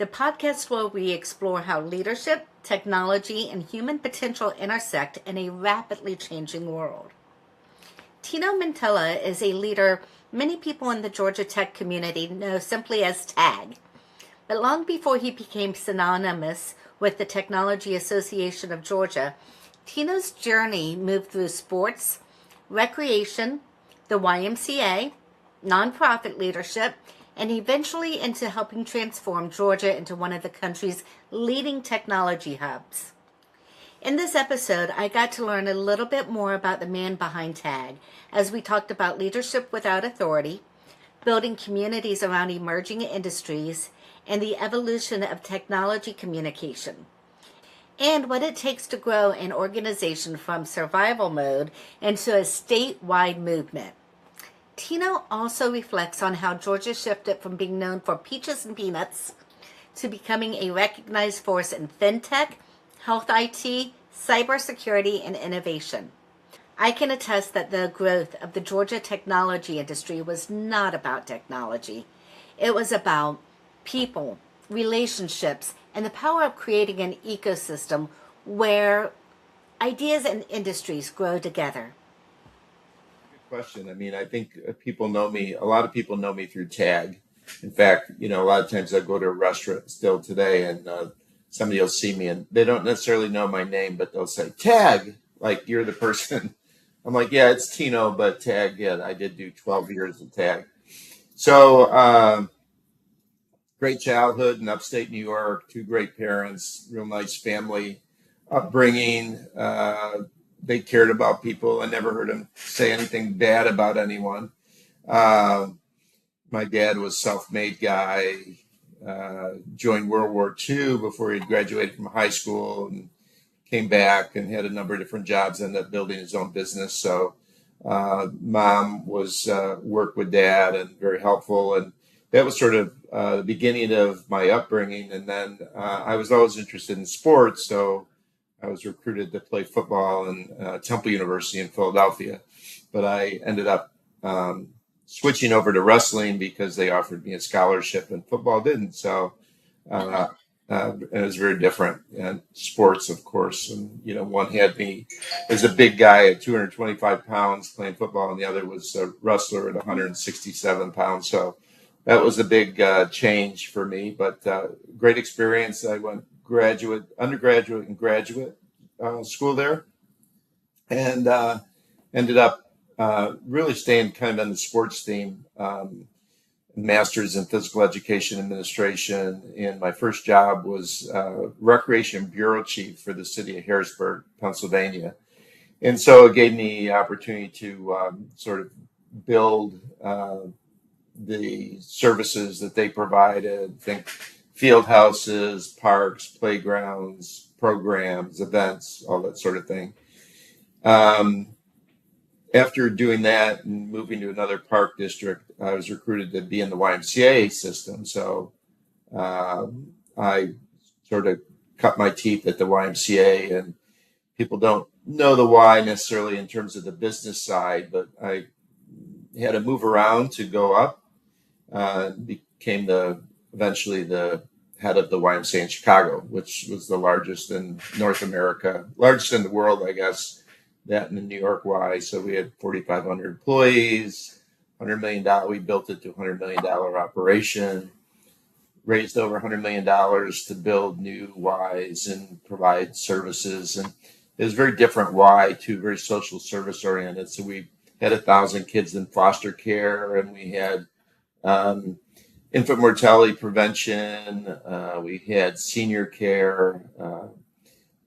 the podcast where we explore how leadership, technology, and human potential intersect in a rapidly changing world. Tino Mantella is a leader many people in the Georgia tech community know simply as TAG. But long before he became synonymous with the Technology Association of Georgia, Tino's journey moved through sports, recreation, the YMCA, nonprofit leadership, and eventually into helping transform Georgia into one of the country's leading technology hubs. In this episode, I got to learn a little bit more about the man behind TAG as we talked about leadership without authority, building communities around emerging industries, and the evolution of technology communication, and what it takes to grow an organization from survival mode into a statewide movement. Tino also reflects on how Georgia shifted from being known for peaches and peanuts to becoming a recognized force in Fintech, health IT, cybersecurity, and innovation. I can attest that the growth of the Georgia technology industry was not about technology. It was about people, relationships, and the power of creating an ecosystem where ideas and industries grow together. Question. I mean, I think people know me. A lot of people know me through TAG. In fact, a lot of times I go to a restaurant still today and somebody will see me and they don't necessarily know my name, but they'll say, TAG, like you're the person. I'm like, yeah, it's Tino, but TAG, yeah, I did do 12 years of TAG. So great childhood in upstate New York, two great parents, real nice family upbringing. They cared about people. I never heard them say anything bad about anyone. My dad was a self-made guy, joined World War II before he graduated from high school and came back and had a number of different jobs, ended up building his own business. So mom was worked with dad and very helpful. And that was sort of the beginning of my upbringing. And then I was always interested in sports. So I was recruited to play football in Temple University in Philadelphia, but I ended up switching over to wrestling because they offered me a scholarship and football didn't. So it was very different. And sports, of course, and one had me as a big guy at 225 pounds playing football, and the other was a wrestler at 167 pounds. So that was a big change for me, but great experience. I went undergraduate, and graduate school there, and ended up really staying kind of on the sports theme. Master's in physical education administration, and my first job was recreation bureau chief for the city of Harrisburg, Pennsylvania, and so it gave me the opportunity to sort of build the services that they provided. Think field houses, parks, playgrounds, programs, events, all that sort of thing. After doing that and moving to another park district, I was recruited to be in the YMCA system. So I sort of cut my teeth at the YMCA, and people don't know the why necessarily in terms of the business side, but I had to move around to go up. Became eventually the head of the YMCA in Chicago, which was the largest in North America, largest in the world, I guess, that in the New York Y. So we had 4,500 employees, $100 million. We built it to a $100 million operation, raised over $100 million to build new Ys and provide services. And it was a very different Y, too, very social service oriented. So we had 1,000 kids in foster care, and we had infant mortality prevention. We had senior care.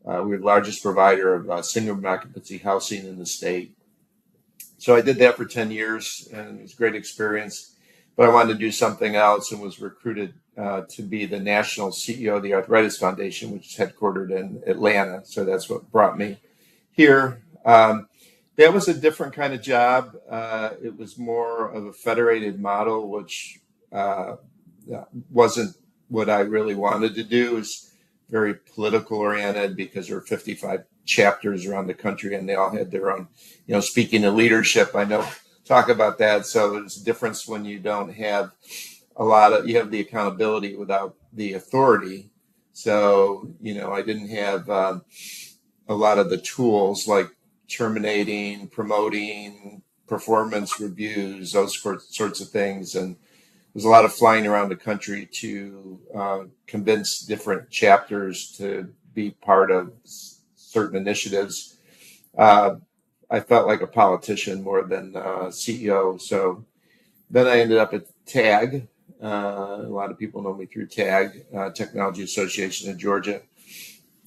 We were the largest provider of single occupancy housing in the state. So I did that for 10 years, and it was a great experience. But I wanted to do something else and was recruited to be the national CEO of the Arthritis Foundation, which is headquartered in Atlanta. So that's what brought me here. That was a different kind of job. It was more of a federated model, which wasn't what I really wanted to do. It was very political oriented because there were 55 chapters around the country, and they all had their own, speaking of leadership, I know, talk about that. So there's a difference when you don't have you have the accountability without the authority. So, I didn't have a lot of the tools like terminating, promoting, performance reviews, those sorts of things. And there's a lot of flying around the country to convince different chapters to be part of certain initiatives. Uh, I felt like a politician more than CEO. So then I ended up at TAG. A lot of people know me through TAG, Technology Association of Georgia,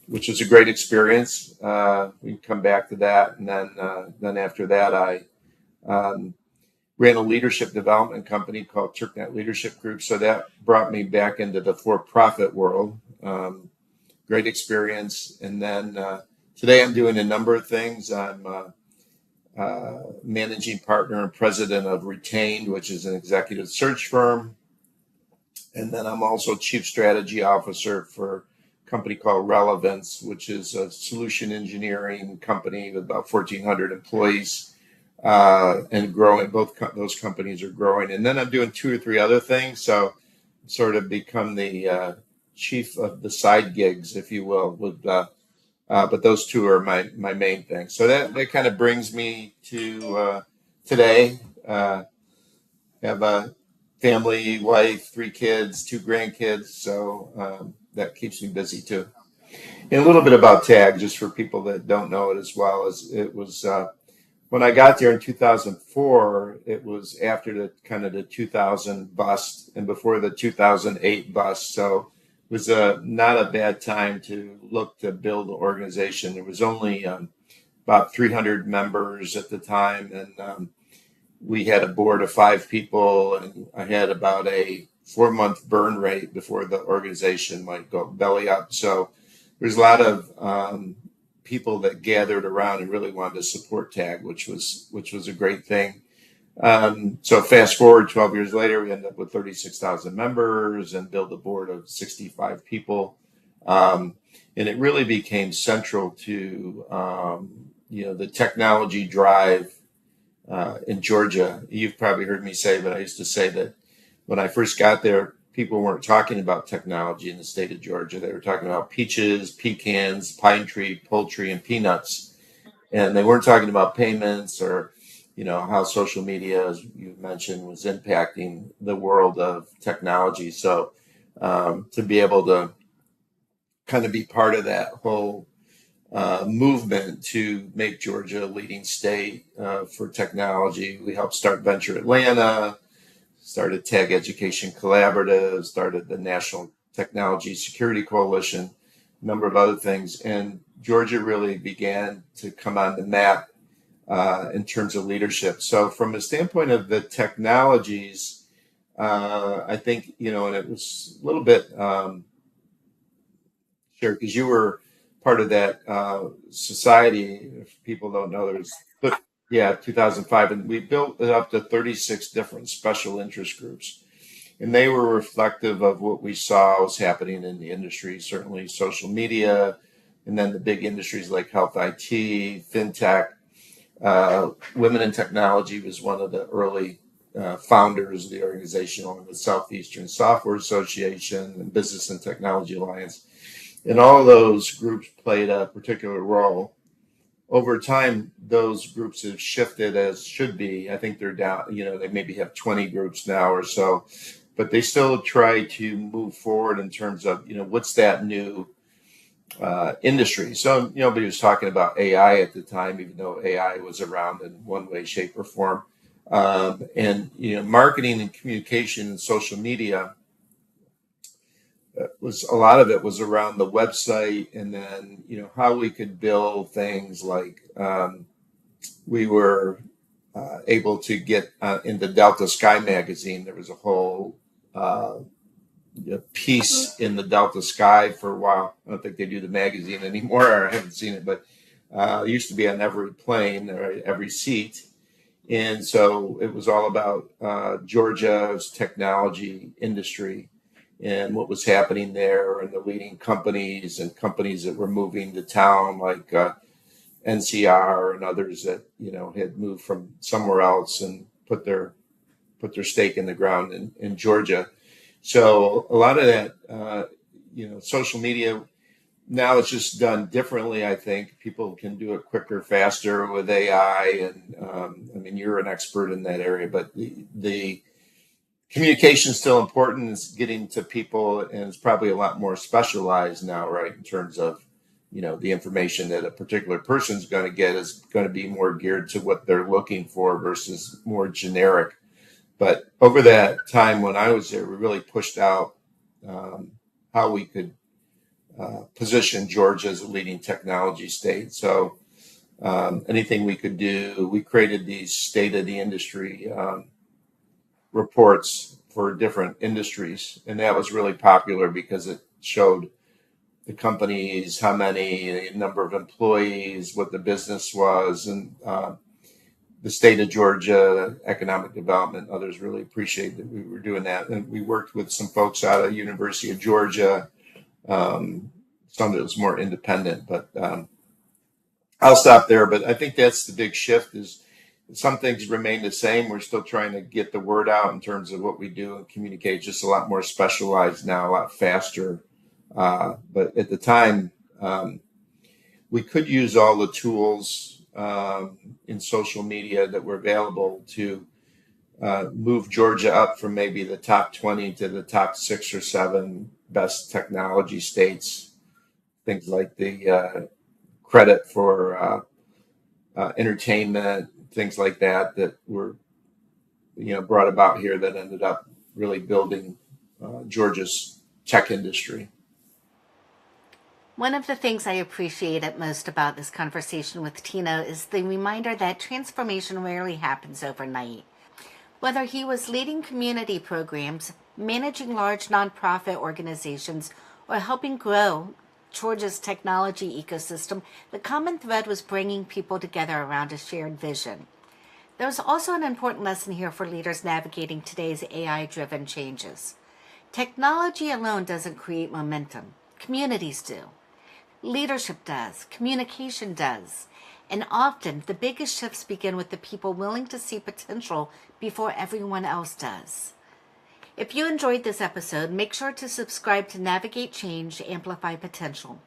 which was a great experience. We can come back to that. And then after that, I um, ran a leadership development company called TurkNet Leadership Group. So that brought me back into the for-profit world. Great experience. And then today I'm doing a number of things. I'm managing partner and president of Retained, which is an executive search firm. And then I'm also chief strategy officer for a company called Relevance, which is a solution engineering company with about 1,400 employees and growing. Both those companies are growing. And then I'm doing 2 or 3 other things. So sort of become the chief of the side gigs, if you will, with but those 2 are my main things. So that kind of brings me to today. Have a family, wife, 3 kids, 2 grandkids. So that keeps me busy too. And a little bit about TAG, just for people that don't know it as well, as it was when I got there in 2004. It was after the kind of the 2000 bust and before the 2008 bust. So it was not a bad time to look to build an organization. There was only about 300 members at the time, and we had a board of 5 people, and I had about a 4-month burn rate before the organization might go belly up. So there's a lot of people that gathered around and really wanted to support TAG, which was a great thing. So fast forward 12 years later, we ended up with 36,000 members and built a board of 65 people. And it really became central to the technology drive in Georgia. You've probably heard me say, but I used to say that when I first got there, people weren't talking about technology in the state of Georgia. They were talking about peaches, pecans, pine tree, poultry, and peanuts. And they weren't talking about payments or, how social media, as you mentioned, was impacting the world of technology. So to be able to kind of be part of that whole movement to make Georgia a leading state for technology. We helped start Venture Atlanta, started Tag Education Collaborative, started the National Technology Security Coalition, a number of other things. And Georgia really began to come on the map in terms of leadership. So from a standpoint of the technologies, I think, and it was a little bit, sure, because you were part of that society. If people don't know, but yeah, 2005, and we built it up to 36 different special interest groups, and they were reflective of what we saw was happening in the industry. Certainly, social media, and then the big industries like health, IT, fintech. Women in Technology was one of the early founders of the organization, along with Southeastern Software Association and Business and Technology Alliance. And all those groups played a particular role. Over time, those groups have shifted as should be. I think they're down, they maybe have 20 groups now or so, but they still try to move forward in terms of, what's that new industry. So nobody was talking about AI at the time, even though AI was around in one way, shape, or form. And marketing and communication and social media was a lot of it was around the website, and then how we could build things like we were able to get into Delta Sky magazine. There was a whole piece in the Delta Sky for a while. I don't think they do the magazine anymore, or I haven't seen it, but it used to be on every plane or every seat. And so it was all about Georgia's technology industry and what was happening there, and the leading companies and companies that were moving to town, like NCR and others that had moved from somewhere else and put their stake in the ground in Georgia. So a lot of that, social media now it's just done differently. I think people can do it quicker, faster with AI, and I mean you're an expert in that area, but the communication is still important. It's getting to people, and it's probably a lot more specialized now, right? In terms of, the information that a particular person's going to get is going to be more geared to what they're looking for versus more generic. But over that time when I was there, we really pushed out how we could position Georgia as a leading technology state. So anything we could do, we created these state of the industry reports for different industries, and that was really popular because it showed the companies, how many, number of employees, what the business was, and the state of Georgia, economic development. Others really appreciated that we were doing that, and we worked with some folks out of University of Georgia. Some of it was more independent, but I'll stop there. But I think that's the big shift is some things remain the same. We're still trying to get the word out in terms of what we do and communicate, just a lot more specialized now, a lot faster. But at the time, we could use all the tools in social media that were available to move Georgia up from maybe the top 20 to the top 6 or 7 best technology states. Things like the credit for entertainment, things like that were brought about here that ended up really building Georgia's tech industry. One of the things I appreciated most about this conversation with Tino is the reminder that transformation rarely happens overnight. Whether he was leading community programs, managing large nonprofit organizations, or helping grow Georgia's technology ecosystem, the common thread was bringing people together around a shared vision. There's also an important lesson here for leaders navigating today's AI-driven changes. Technology alone doesn't create momentum. Communities do. Leadership does. Communication does. And often, the biggest shifts begin with the people willing to see potential before everyone else does. If you enjoyed this episode, make sure to subscribe to Navigate Change, Amplify Potential.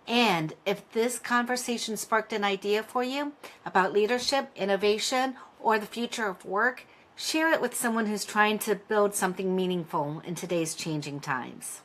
And if this conversation sparked an idea for you about leadership, innovation, or the future of work, share it with someone who's trying to build something meaningful in today's changing times.